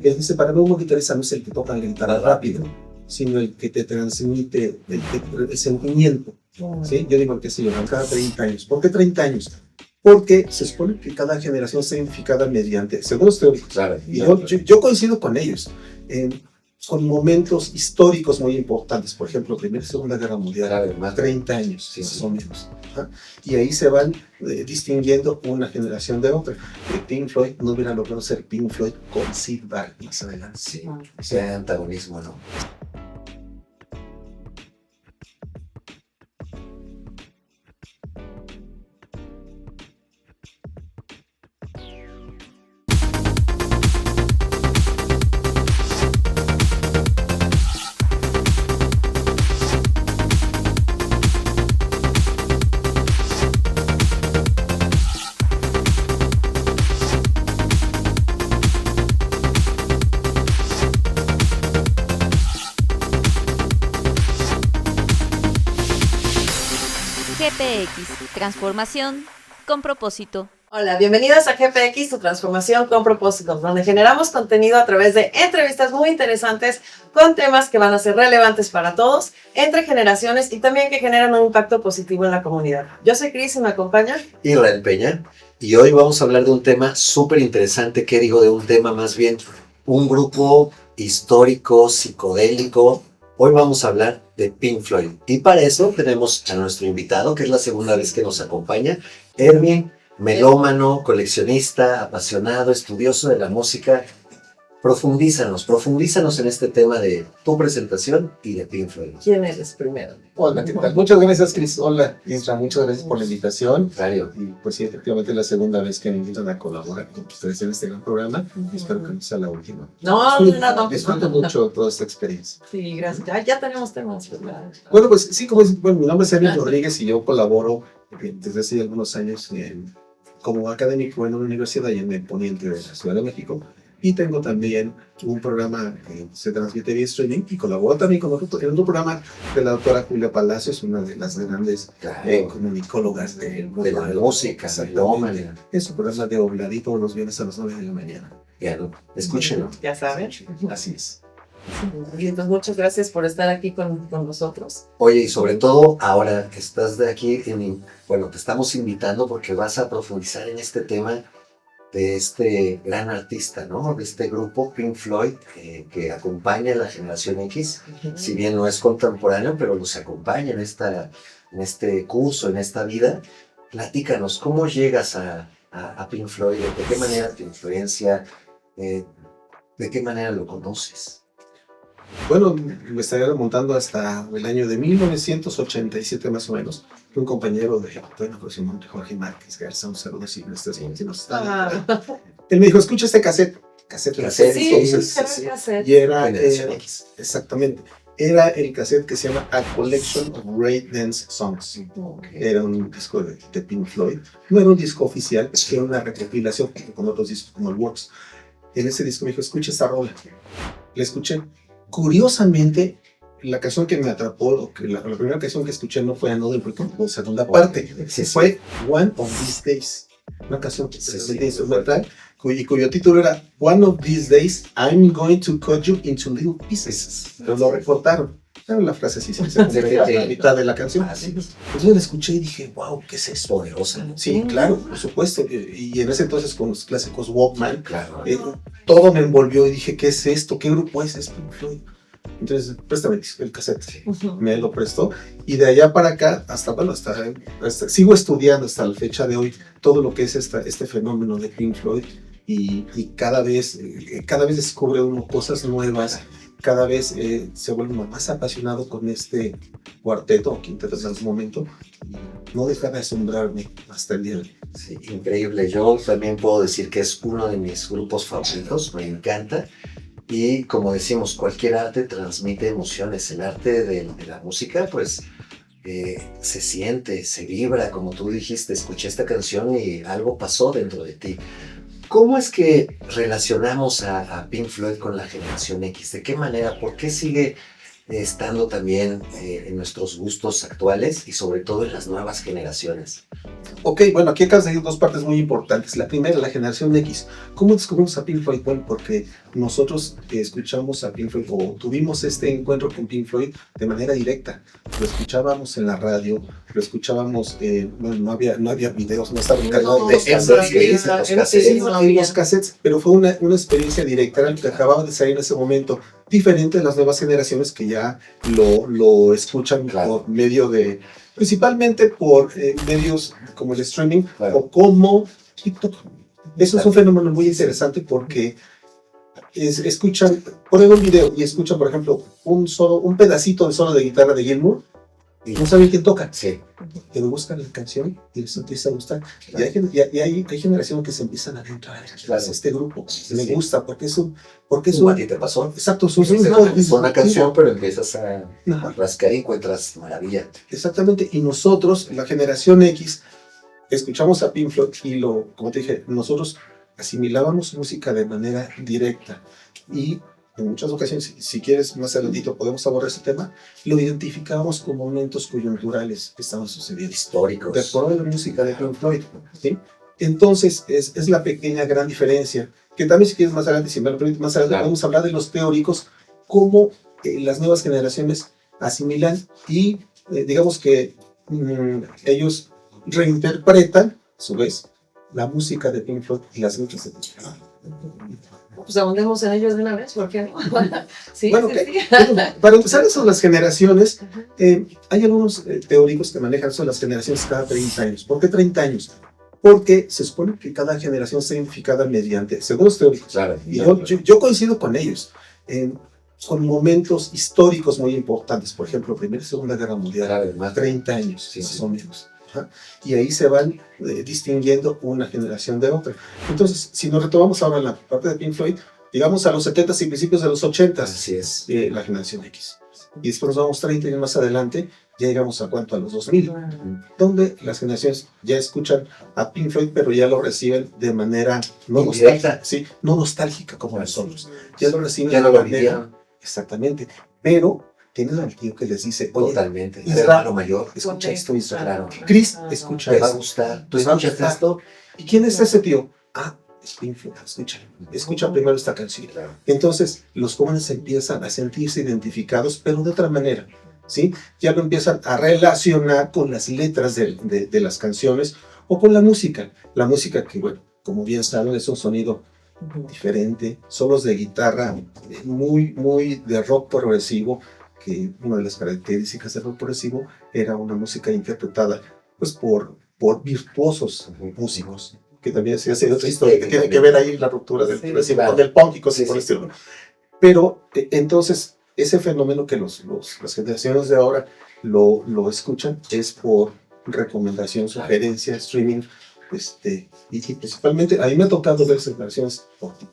Él dice, para mí un guitarrista no es el que toca la guitarra rápido, sino el que te transmite el sentimiento. ¿Sí? Yo digo, qué sé yo, cada 30 años. ¿Por qué 30 años? Porque se supone que cada generación está identificada mediante, según los teóricos, Claro, y yo coincido con ellos, con momentos históricos muy importantes, por ejemplo, Primera y Segunda Guerra Mundial, claro, más 30 años, sí, más o menos. Y ahí se van distinguiendo una generación de otra. Pink Floyd no hubiera logrado ser Pink Floyd con Sid Barrett más adelante. Sí, ese antagonismo, ¿no? GPX, transformación con propósito. Hola, bienvenidos a GPX, tu transformación con propósito, donde generamos contenido a través de entrevistas muy interesantes con temas que van a ser relevantes para todos, entre generaciones y también que generan un impacto positivo en la comunidad. Yo soy Cris y me acompaña Israel Peña, y hoy vamos a hablar de un tema súper interesante, que digo, de un tema más bien, un grupo histórico, psicodélico. Hoy vamos a hablar de Pink Floyd, y para eso tenemos a nuestro invitado, que es la segunda vez que nos acompaña, Erwin, melómano, coleccionista, apasionado, estudioso de la música. Profundízanos en este tema de tu presentación y de Pink Floyd. quién eres primero. Hola, ¿qué tal? Muchas gracias, Cris. Hola, Isra, muchas gracias por la invitación. Claro. Y pues sí, efectivamente es la segunda vez que me invitan a colaborar con ustedes en este gran programa. Espero que no sea la última. No. Disfruto mucho toda esta experiencia. Sí, gracias. Ya tenemos temas, ¿verdad? Bueno, pues sí, mi nombre es Erwin Rodríguez y yo colaboro desde hace algunos años como académico en una universidad allá en el poniente de la Ciudad de México. Y tengo también un programa que se transmite vía streaming y colaboro también en otro programa de la doctora Julia Palacios, una de las grandes comunicólogas de la música, melómana. Es un programa de Obladí todos los viernes a las 9 de la mañana. Ya, ¿no? Escúchenlo. Ya saben. Así es. Y entonces muchas gracias por estar aquí con nosotros. Oye, y sobre todo ahora que estás de aquí, te estamos invitando porque vas a profundizar en este tema de este gran artista, ¿no? De este grupo Pink Floyd que acompaña a la generación X. Si bien no es contemporáneo, pero nos acompaña en este curso, en esta vida. Platícanos, ¿cómo llegas a Pink Floyd? ¿De qué manera te influencia? ¿De qué manera lo conoces? Bueno, me estaría remontando hasta el año de 1987 más o menos. Un compañero de Antonio Cosimón, Jorge Márquez Garza, un saludo si no estás bien, si no está. Él me dijo, escucha este cassette. Sí, Entonces, cassette. Y era, Generación X. exactamente, era el cassette que se llama A Collection of Great Dance Songs. Era un disco de Pink Floyd. No era un disco oficial, era una recopilación con otros discos como el Works. En ese disco me dijo, escucha esta rola. La escuché. Curiosamente, la canción que me atrapó, la primera canción que escuché no fue Another Brick in the Wall, segunda parte, fue One of These Days, una canción totalmente instrumental, cuyo título era One of These Days, I'm going to cut you into little pieces. Pero lo recortaron. Era la frase así, la mitad de la canción. Entonces la escuché y dije, wow, ¿qué es eso? Poderosa, ¿no? Sí, claro, por supuesto. Y en ese entonces con los clásicos Walkman, Claro. todo me envolvió y dije, ¿qué es esto? ¿Qué grupo es? Es Pink Floyd. Entonces, préstame el cassette. Me lo prestó. Y de allá para acá, hasta sigo estudiando hasta la fecha de hoy todo lo que es este fenómeno de Pink Floyd. Y cada vez descubre uno cosas nuevas. Cada vez se vuelve más apasionado con este cuarteto o quinteto en algún momento. Y no deja de asombrarme hasta el día de hoy. Sí, increíble. Yo también puedo decir que es uno de mis grupos favoritos, me encanta. Y como decimos, cualquier arte transmite emociones. El arte de la música, pues, se siente, se vibra, como tú dijiste, escuché esta canción y algo pasó dentro de ti. ¿Cómo es que relacionamos a Pink Floyd con la generación X? ¿De qué manera? ¿Por qué sigue estando también en nuestros gustos actuales y sobre todo en las nuevas generaciones? Ok, bueno, aquí acabas de decir dos partes muy importantes. La primera, la generación X. ¿Cómo descubrimos a Pink Floyd? Bueno, porque nosotros escuchamos a Pink Floyd, o tuvimos este encuentro con Pink Floyd de manera directa. Lo escuchábamos en la radio, lo escuchábamos, bueno, no había videos, no estaba encargado de los cassettes, pero fue una experiencia directa, era lo que acababa de salir en ese momento, diferente de las nuevas generaciones que ya lo escuchan por medio de, principalmente por medios como el streaming o como TikTok. Eso es un fenómeno muy interesante porque escuchan, ponen un video y escuchan, por ejemplo, un pedacito de solo de guitarra de Gilmour y no saben quién toca. Sí. Pero buscan la canción y les empieza a gustar. Claro. Y hay generaciones que se empiezan a adentrar. Claro. Este grupo me gusta porque es un... ¿A ti te pasó? Exacto. Es una canción, pero empiezas a rascar y encuentras maravilla. Exactamente. Y nosotros, la generación X, escuchamos a Pink Floyd y como te dije, nosotros asimilábamos música de manera directa y en muchas ocasiones, si quieres más adelantito podemos abordar ese tema, lo identificábamos como momentos coyunturales que estaban sucediendo. Históricos. De acuerdo a la música de Pink Floyd, ¿sí? Entonces, es la pequeña gran diferencia, que también si quieres más adelante, si me lo permites, más adelante podemos hablar de los teóricos, cómo las nuevas generaciones asimilan y digamos que ellos reinterpretan, a su vez, la música de Pink Floyd y las letras de Pink Floyd. Pues ahondemos en ellos de una vez, ¿por qué no? Sí, bueno, sí. Para empezar sobre las generaciones, hay algunos teóricos que manejan sobre las generaciones cada 30 años. ¿Por qué 30 años? Porque se supone que cada generación está identificada mediante, según los teóricos, y yo coincido con ellos, con momentos históricos muy importantes, por ejemplo, Primera y Segunda Guerra Mundial, más 30 años, más o menos. Y ahí se van distinguiendo una generación de otra. Entonces, si nos retomamos ahora en la parte de Pink Floyd, digamos a los 70s y principios de los 80s, así es. La generación X. Y después nos vamos 30 años más adelante, ya llegamos a cuánto, a los 2000, donde las generaciones ya escuchan a Pink Floyd, pero ya lo reciben de manera no nostálgica, ¿sí? No nostálgica como nosotros. Ya lo reciben ya de lo manera, exactamente, pero tienen al tío que les dice, oye, totalmente, el hermano mayor, escucha esto, Israel. Claro. Chris, escucha te va a esto. gustar. ¿Tú escuchas esto? ¿Y quién es ese tío? Es Pink Floyd, escucha primero esta canción. Claro. Entonces, los jóvenes empiezan a sentirse identificados, pero de otra manera, ¿sí? Ya lo empiezan a relacionar con las letras de las canciones o con la música. La música que, bueno, como bien saben, es un sonido diferente, solos de guitarra muy, muy de rock progresivo, que una de las características del rock progresivo era una música interpretada pues por virtuosos músicos, que también se hace otra historia, que tiene que ver ahí la ruptura del progresivo con el punk y cosas por el estilo. Pero entonces ese fenómeno que las generaciones de ahora lo escuchan es por recomendación, sugerencia, streaming, y principalmente a mí me ha tocado ver generaciones por ti.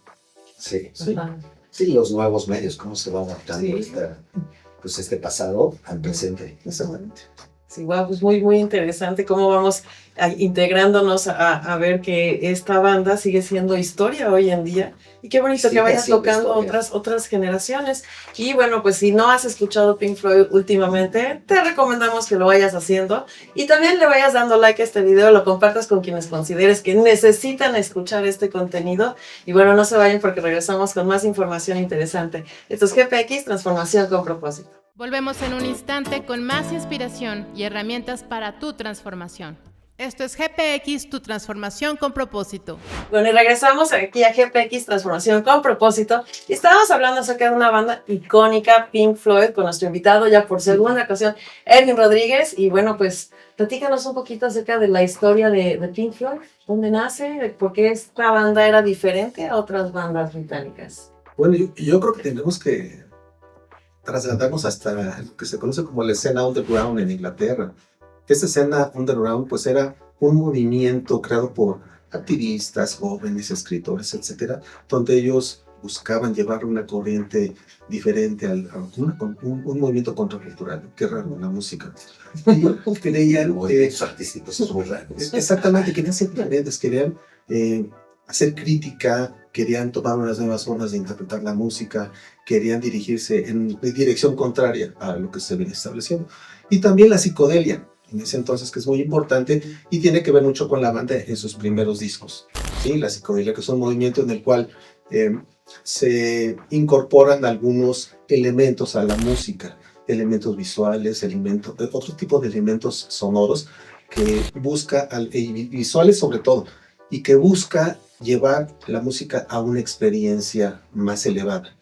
Sí, los nuevos medios, cómo se va adaptando este pasado al presente. Exactamente. Sí, wow, pues muy, muy interesante cómo vamos integrándonos a ver que esta banda sigue siendo historia hoy en día. Y qué bonito que vayas tocando otras generaciones. Y bueno, pues si no has escuchado Pink Floyd últimamente, te recomendamos que lo vayas haciendo. Y también le vayas dando like a este video, lo compartas con quienes consideres que necesitan escuchar este contenido. Y bueno, no se vayan porque regresamos con más información interesante. Esto es GPX, Transformación con Propósito. Volvemos en un instante con más inspiración y herramientas para tu transformación. Esto es GPX, tu transformación con propósito. Bueno, y regresamos aquí a GPX, Transformación con Propósito. Y estábamos hablando acerca de una banda icónica, Pink Floyd, con nuestro invitado ya por segunda ocasión, Erwin Rodríguez. Y bueno, pues platícanos un poquito acerca de la historia de Pink Floyd. ¿Dónde nace? ¿Por qué esta banda era diferente a otras bandas británicas? Bueno, yo creo que tenemos que trasladarnos hasta lo que se conoce como la escena underground en Inglaterra. Esta escena underground pues era un movimiento creado por activistas, jóvenes, escritores, etcétera, donde ellos buscaban llevar una corriente diferente a un movimiento contracultural, que raro en la música. Y creían movimientos artísticos son muy raros. Exactamente, querían ser diferentes, querían hacer crítica, querían tomar unas nuevas formas de interpretar la música, querían dirigirse en dirección contraria a lo que se venía estableciendo. Y también la psicodelia, en ese entonces, que es muy importante y tiene que ver mucho con la banda en sus primeros discos. ¿Sí? La psicodelia, que es un movimiento en el cual se incorporan algunos elementos a la música, elementos visuales, otro tipo de elementos sonoros que busca, y visuales sobre todo, y que busca llevar la música a una experiencia más elevada.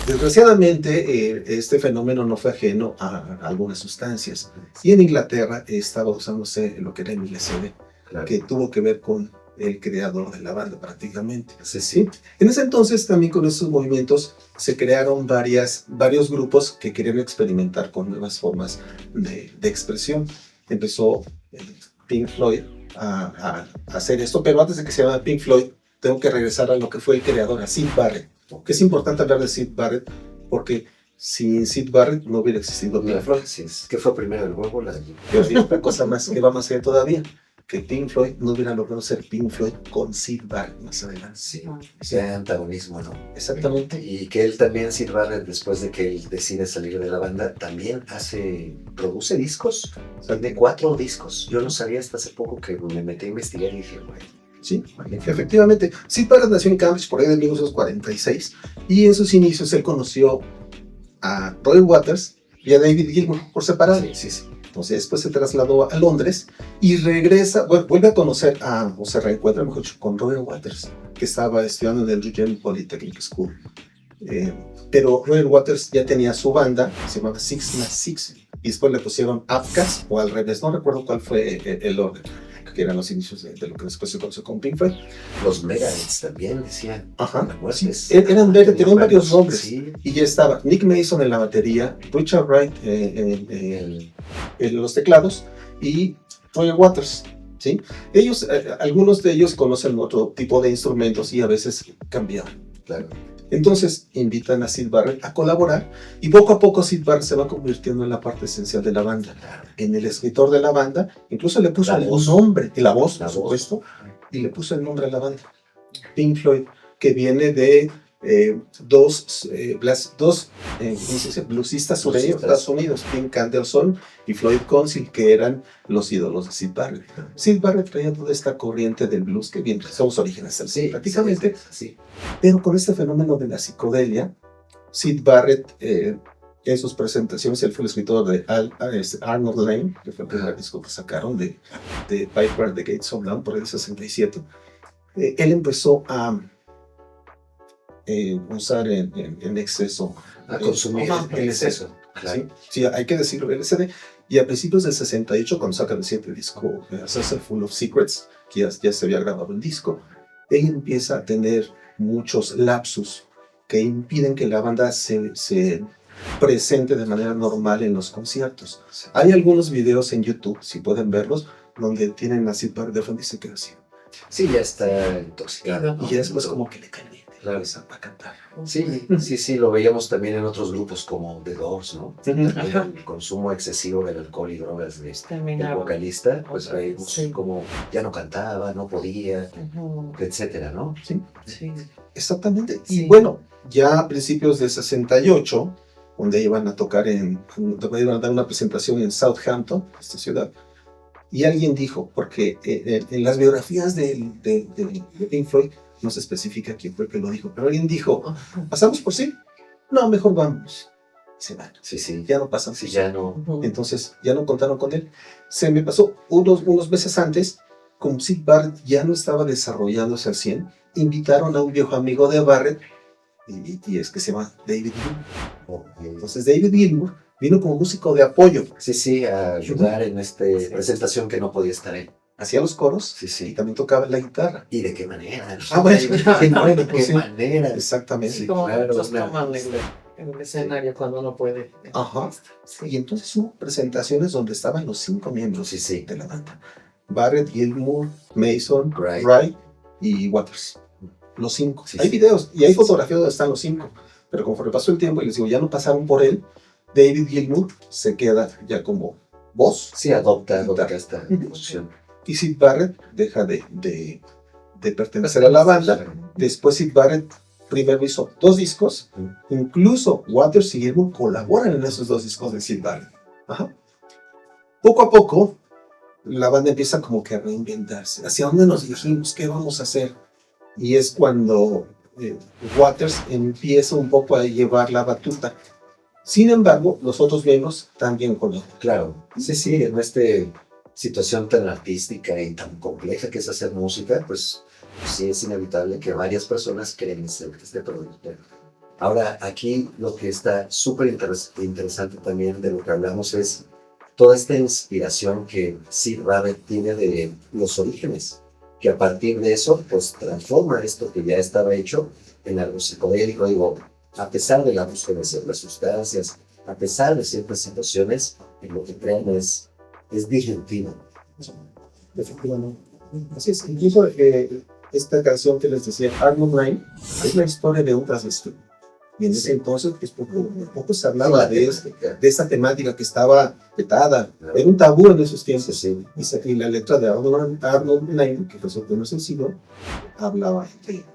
Desgraciadamente, este fenómeno no fue ajeno a algunas sustancias. Y en Inglaterra estaba usándose lo que era el LSD, Claro. que tuvo que ver con el creador de la banda prácticamente. Sí, ¿Sí? En ese entonces también con estos movimientos se crearon varios grupos que querían experimentar con nuevas formas de expresión. Empezó Pink Floyd a hacer esto, pero antes de que se llame Pink Floyd, tengo que regresar a lo que fue el creador, a Syd Barrett. Que es importante hablar de Syd Barrett porque sin Syd Barrett no hubiera existido Pink Floyd. Sí, ¿qué fue primero, el huevo o la gallina? Pero hay otra cosa más que va más allá todavía, que Pink Floyd no hubiera logrado ser Pink Floyd con Syd Barrett más adelante. Sí, ese antagonismo, ¿no? Exactamente. Y que él también, Syd Barrett, después de que él decide salir de la banda, también produce discos. Tiene 4 discos. Yo no sabía hasta hace poco que me metí a investigar y dije, bueno. Sí, efectivamente. Syd Barrett nació en Cambridge por ahí de 1946 y en sus inicios él conoció a Roger Waters y a David Gilmour por separado. Sí. Entonces después se trasladó a Londres y regresa, vuelve a conocer o se reencuentra mejor dicho, con Roger Waters, que estaba estudiando en el Regent Polytechnic School. Pero Roger Waters ya tenía su banda, se llamaba Six Mas Six, y después le pusieron Outcast, o al revés, no recuerdo cuál fue el orden, que eran los inicios de lo que después se conoció con Pink Floyd. Los Megadeths también decían. Ajá, Sí, tenían varios nombres. Sí. Y ya estaba Nick Mason en la batería, Richard Wright en los teclados y Roger Waters. ¿Sí? Ellos, algunos de ellos conocen otro tipo de instrumentos y a veces cambian. Claro. Entonces invitan a Syd Barrett a colaborar y poco a poco Syd Barrett se va convirtiendo en la parte esencial de la banda, en el escritor de la banda, incluso le puso un nombre, y la voz, por supuesto, y le puso el nombre a la banda, Pink Floyd, que viene de dos bluesistas sureños de Estados Unidos, Pink Anderson y Floyd Council, que eran los ídolos de Syd Barrett. Syd Barrett traía toda esta corriente del blues que bien, somos orígenes del Sí, prácticamente. Sí. Pero con este fenómeno de la psicodelia, Syd Barrett, en sus presentaciones, él fue el escritor de Arnold Lane, que fue el primer disco que sacaron de Piper at the Gates of Dawn por el 67. Él empezó a usar en exceso. A consumir el exceso. Claro. Sí, hay que decirlo, el LSD. Y a principios del 68, cuando saca el siguiente disco, A Saucer Full of Secrets, que ya se había grabado el disco, él empieza a tener muchos lapsus que impiden que la banda se presente de manera normal en los conciertos. Hay algunos videos en YouTube, si pueden verlos, donde tienen a Syd Barrett de frente y se queda así. Sí, ya está intoxicado. Y ya después como que le cae bien. Claro. Para cantar. Sí, lo veíamos también en otros grupos como The Doors, ¿no? El consumo excesivo del alcohol y drogas del vocalista, pues veíamos como ya no cantaba, no podía, etcétera, ¿no? Sí. Exactamente. Sí. Y bueno, ya a principios del 68, donde iban a tocar donde iban a dar una presentación en Southampton, esta ciudad, y alguien dijo, porque en las biografías de Pink Floyd no se especifica quién fue el que lo dijo, pero alguien dijo, ¿pasamos por sí? No, mejor vamos. Se van. Sí. Ya no pasan. Sí, ya no. Entonces ya no contaron con él. Se me pasó unos meses antes, como Syd Barrett ya no estaba desarrollándose al 100, invitaron a un viejo amigo de Barrett, y es que se llama David Gilmour. Entonces David Gilmour vino como músico de apoyo. Sí, a ayudar en esta presentación que no podía estar él. Hacía los coros y Sí. también tocaba la guitarra. ¿Y de qué manera? Bueno, ¿Qué sí. manera? Exactamente. Sí, Como claro, muchos una- toman en el escenario cuando no puede. Ajá. Y entonces hubo presentaciones donde estaban los 5 miembros Sí. de la banda. Barrett, Gilmour, Mason, Wright. Wright y Waters. Los 5. Sí, Hay sí. videos y hay fotografías donde están los 5. Pero conforme pasó el tiempo y les digo, ya no pasaron por él, David Gilmour se queda ya como voz. Sí, adopta Guitarra. esta posición. Y Syd Barrett deja de pertenecer a la banda. Después Syd Barrett primero hizo 2 discos. Incluso Waters y Gilmour colaboran en esos 2 discos de Syd Barrett. Ajá. Poco a poco, la banda empieza como que a reinventarse. ¿Hacia dónde nos dirigimos? ¿Qué vamos a hacer? Y es cuando Waters empieza un poco a llevar la batuta. Sin embargo, los otros miembros también colaboran. Claro, sí, en esta situación tan artística y tan compleja que es hacer música, pues sí es inevitable que varias personas creen ser este productor. Ahora, aquí lo que está súper interesante también de lo que hablamos es toda esta inspiración que Syd Barrett tiene de los orígenes, que a partir de eso, pues transforma esto que ya estaba hecho en algo psicodélico. Digo, a pesar del abuso de ciertas sustancias, a pesar de ciertas situaciones, en lo que crean es disruptivo. Efectivamente. Así es, incluso esta canción que les decía, Arnold Line, es la historia de un transvestido. Y en ese entonces, pues, poco se hablaba de esta temática que estaba vetada. Era un tabú en esos tiempos. Sí. Y la letra de Arnold Line, que resultó no sencillo, hablaba de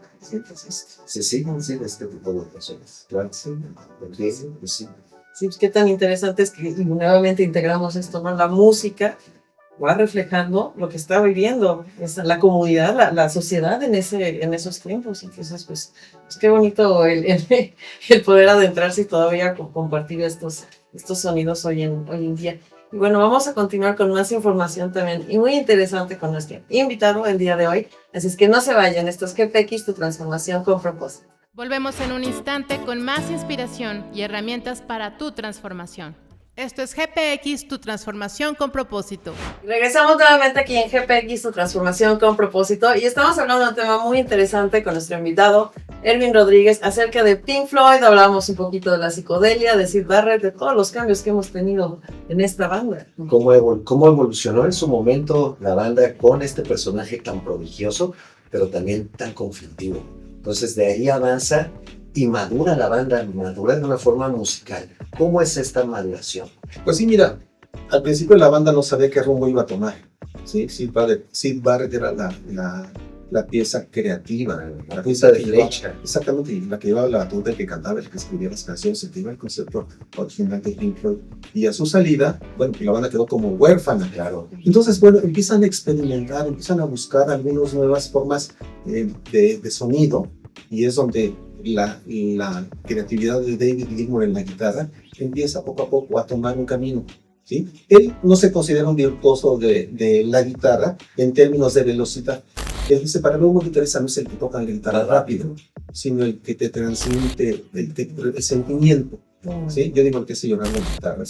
Se siguen de este tipo de personas. Claro, sí. Porque, pues, sí. Sí, pues qué tan interesante es que nuevamente integramos esto, ¿no? La música va reflejando lo que está viviendo la comunidad, la sociedad en esos tiempos. Entonces, pues qué bonito el poder adentrarse y todavía compartir estos sonidos hoy en día. Y bueno, vamos a continuar con más información también y muy interesante con nuestro invitado el día de hoy. Así es que no se vayan, esto es GPX, tu transformación con propósito. Volvemos en un instante con más inspiración y herramientas para tu transformación. Esto es GPX, tu transformación con propósito. Regresamos nuevamente aquí en GPX, tu transformación con propósito, y estamos hablando de un tema muy interesante con nuestro invitado, Erwin Rodríguez, acerca de Pink Floyd. Hablamos un poquito de la psicodelia, de Syd Barrett, de todos los cambios que hemos tenido en esta banda. ¿Cómo evolucionó en su momento la banda con este personaje tan prodigioso, pero también tan conflictivo? Entonces de ahí avanza y madura la banda, madura de una forma musical. ¿Cómo es esta maduración? Pues sí, mira, al principio la banda no sabía qué rumbo iba a tomar. ¿Sí? Syd Barrett era la pieza creativa, la pieza de flecha. Exactamente, la que llevaba la batuta, el que cantaba, el que escribía las canciones, el que iba el concepto original de Pink Floyd. Y a su salida, bueno, la banda quedó como huérfana. Claro. Entonces, bueno, empiezan a experimentar, empiezan a buscar algunas nuevas formas de sonido, y es donde la creatividad de David Gilmour en la guitarra empieza poco a poco a tomar un camino. ¿Sí? Él no se considera un virtuoso de la guitarra en términos de velocidad. Él dice, para mí un guitarrista no es el que toca la guitarra rápido, sino el que te transmite el sentimiento. ¿Sí? Yo digo el que se llora la guitarra,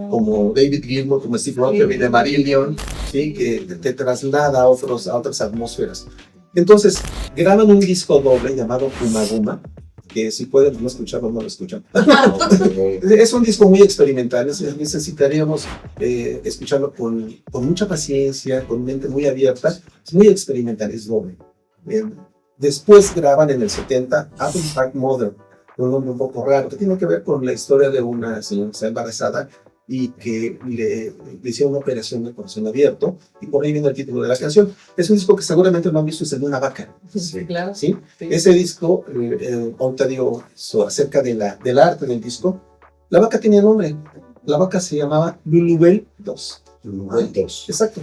como David Gilmour, como Steve Rothery de Marillion, ¿sí? Que te traslada a otras atmósferas. Entonces, graban un disco doble llamado Puma, que si pueden no escucharlo, no lo escuchan. Es un disco muy experimental, necesitaríamos escucharlo con mucha paciencia, con mente muy abierta. Es muy experimental, es doble. Después graban en el 70 Apple Park Mother, un nombre un poco raro, que tiene que ver con la historia de una señora que está embarazada y que le hicieron una operación de corazón abierto, y por ahí viene el título de la canción. Es un disco que seguramente no han visto, es el de una vaca. Sí, claro. ¿Sí? Ese disco, ahorita digo acerca del arte del disco, la vaca tenía nombre. La vaca se llamaba Lulubelle 2. Lulubelle 2. Exacto.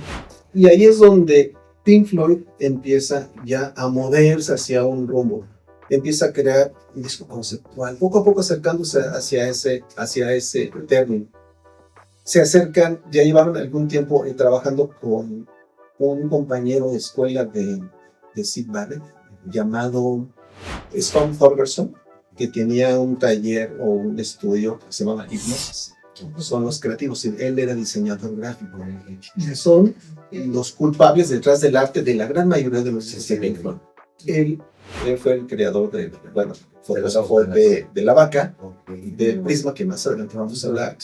Y ahí es donde Pink Floyd empieza ya a moverse hacia un rumbo. Empieza a crear un disco conceptual, poco a poco acercándose hacia ese término. Se acercan, ya llevaron algún tiempo trabajando con un compañero de escuela de Syd Barrett, llamado Stone Thorgerson, que tenía un taller o un estudio que se llamaba Hipnosis. Son los creativos, él era diseñador gráfico. Son los culpables detrás del arte de la gran mayoría de los sistemas. Él fue el creador de La Vaca, de Prisma, que más adelante vamos a hablar,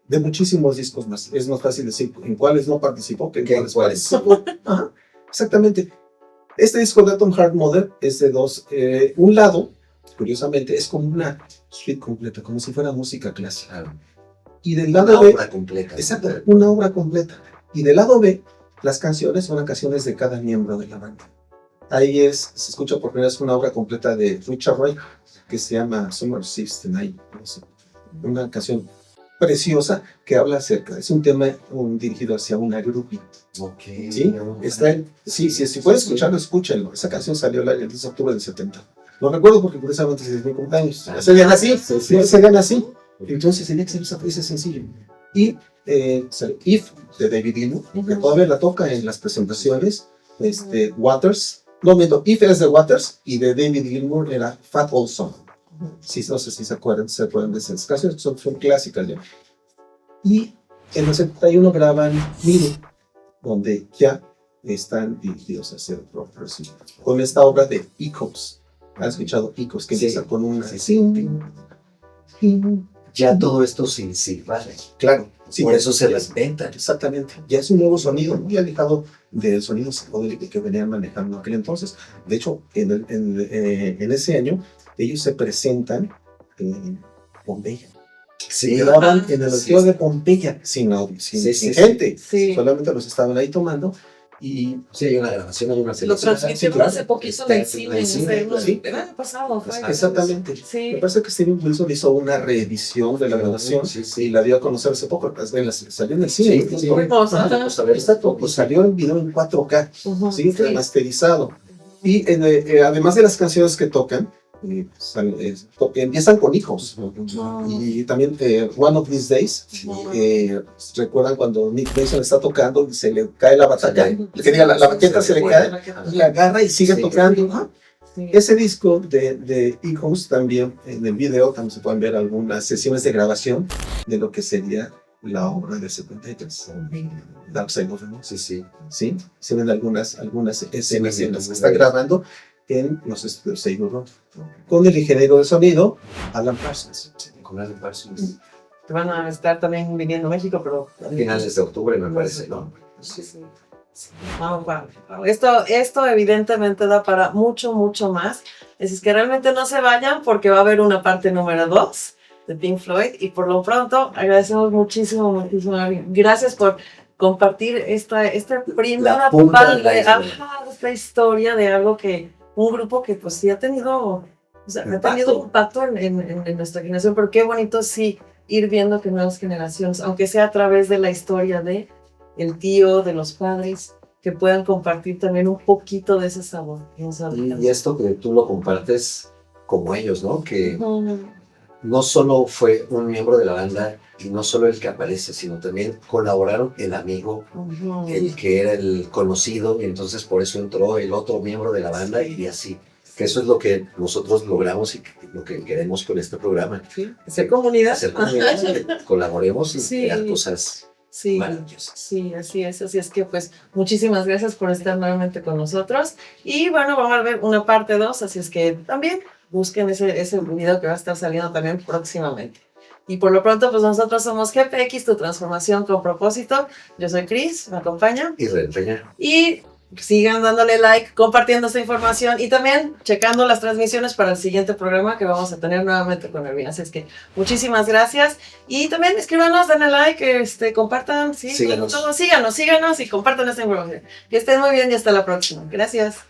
de muchísimos discos más. Es más fácil decir en cuáles no participó que en cuáles participó. Ajá, exactamente. Este disco de Atom Heart Mother es de dos. Un lado, curiosamente, es como una suite completa, como si fuera música clásica. Y del lado B, obra completa. Exacto, una obra completa. Y del lado B, las canciones son canciones de cada miembro de la banda. Ahí se escucha por primera vez una obra completa de Richard Wright, que se llama Summer Seas Tonight. No sé, una canción preciosa que habla acerca, es un tema dirigido hacia una groupie. Ok. ¿Sí? Si pueden escucharlo, escúchenlo. Esa canción salió el 10 de octubre del 70. Lo recuerdo porque curiosamente es mi cumpleaños. Ya serían así, serían así. Entonces tenía que ser ese sencillo. Y If de David Gilmour, que todavía la toca en las presentaciones. Waters, no miento, If es de Waters y de David Gilmour era Fat Old Song. Sí, no sé si se acuerdan de esas canciones, son clásicas ya. Y en el 71 graban Miro, donde ya están dirigidos hacia el rock progresivo, con esta obra de Echoes. ¿Has escuchado Echoes? Que empieza con una... Ya todo esto sin silbar. Claro. Sí, por eso se reinventan. Exactamente. Ya es un nuevo sonido muy alejado del sonido psicodélico que venían manejando en aquel entonces. De hecho, en ese año, ellos se presentan en Pompeya. Sí. Graban en el estudio de Pompeya sin gente. Sí. Solamente los estaban ahí tomando. Y sí, hay una grabación, hay una Lo selección. transmitieron hace poquito en el cine, sí. el año pasado fue. Exactamente. Sí. Me parece que Steven Wilson hizo una reedición de la grabación y la dio a conocer hace poco. Salió en el cine. Pues salió en video en 4K, remasterizado. Y además de las canciones que tocan, empiezan con hijos. Y también One of These Days, recuerdan cuando Nick Mason está tocando y se le cae la bataca, la baqueta se le cae, y la agarra y sigue tocando. Ese disco de Echoes también, en el video también se pueden ver algunas sesiones de grabación de lo que sería la obra de 73, Dark Side of the Moon. Sí, se ven algunas escenas en las que está grabando en los estudios Abbey Road, con el ingeniero de sonido, Alan Parsons. Que van a estar también viniendo a México, pero... A finales de octubre, me parece, ¿no? Sí. Wow. Esto evidentemente da para mucho, mucho más. Es que realmente no se vayan porque va a haber una parte número 2 de Pink Floyd, y por lo pronto agradecemos muchísimo. Gracias por compartir esta primera parte de esta historia de algo que un grupo que pues sí ha tenido impacto en nuestra generación, pero qué bonito sí ir viendo que nuevas generaciones, aunque sea a través de la historia de el tío, de los padres, que puedan compartir también un poquito de ese sabor. Y esto que tú lo compartes como ellos, ¿no? Que no solo fue un miembro de la banda y no solo el que aparece, sino también colaboraron el amigo, el que era el conocido, y entonces por eso entró el otro miembro de la banda y así. Que eso es lo que nosotros logramos y lo que queremos con este programa. Hacer comunidad. Que colaboremos y crear cosas maravillosas. Sí, así es que pues muchísimas gracias por estar nuevamente con nosotros. Y bueno, vamos a ver una parte 2, así es que también busquen ese video que va a estar saliendo también próximamente. Y por lo pronto, pues nosotros somos GPX, tu transformación con propósito. Yo soy Cris, me acompaña. Y Reña. Y sigan dándole like, compartiendo esta información y también checando las transmisiones para el siguiente programa que vamos a tener nuevamente con Erwin. Así es que muchísimas gracias. Y también escríbanos, denle like, compartan, síganos y compartan esta información. Que estén muy bien y hasta la próxima. Gracias.